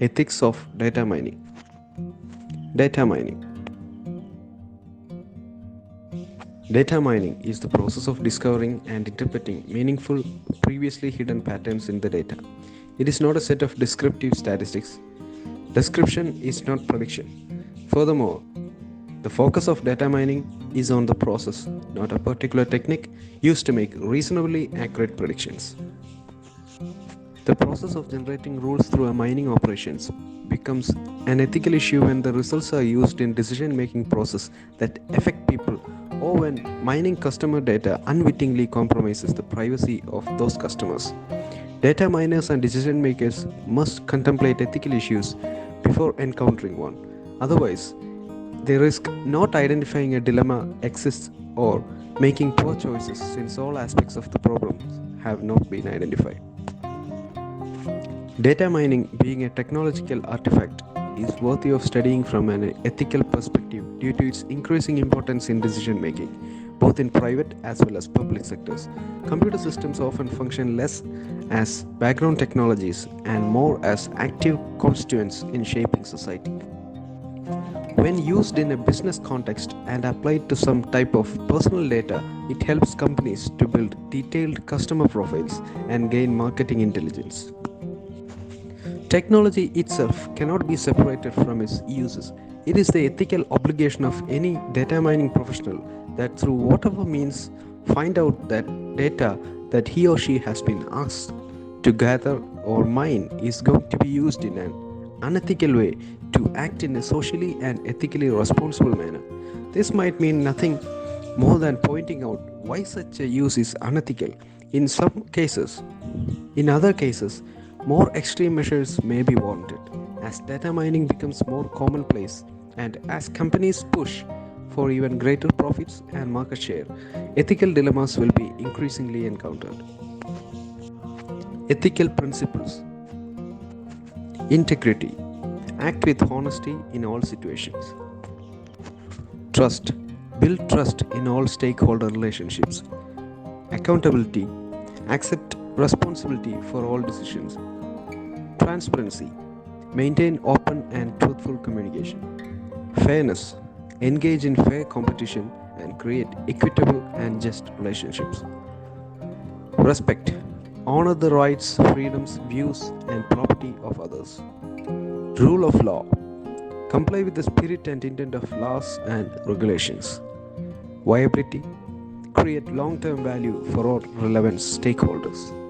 Ethics of data mining. Data mining. Data mining is the process of discovering and interpreting meaningful, previously hidden patterns in the data. It is not a set of descriptive statistics. Description is not prediction. Furthermore, the focus of data mining is on the process, not a particular technique used to make reasonably accurate predictions. The process of generating rules through a mining operations becomes an ethical issue when the results are used in decision-making process that affect people or when mining customer data unwittingly compromises the privacy of those customers. Data miners and decision makers must contemplate ethical issues before encountering one. Otherwise, they risk not identifying a dilemma exists or making poor choices since all aspects of the problem have not been identified. Data mining, being a technological artifact, is worthy of studying from an ethical perspective due to its increasing importance in decision making, both in private as well as public sectors. Computer systems often function less as background technologies and more as active constituents in shaping society. When used in a business context and applied to some type of personal data, it helps companies to build detailed customer profiles and gain marketing intelligence. Technology itself cannot be separated from its uses. It is the ethical obligation of any data mining professional that through whatever means find out that data that he or she has been asked to gather or mine is going to be used in an unethical way to act in a socially and ethically responsible manner. This might mean nothing more than pointing out why such a use is unethical in some cases. In other cases, more extreme measures may be warranted as data mining becomes more commonplace and as companies push for even greater profits and market share, ethical dilemmas will be increasingly encountered. Ethical principles. Integrity. Act with honesty in all situations. Trust. Build trust in all stakeholder relationships. Accountability. Accept responsibility for all decisions. Transparency. Maintain open and truthful communication. Fairness. Engage in fair competition and create equitable and just relationships. Respect. Honor the rights, freedoms, views, and property of others. Rule of law. Comply with the spirit and intent of laws and regulations. Viability. Create long term value for all relevant stakeholders.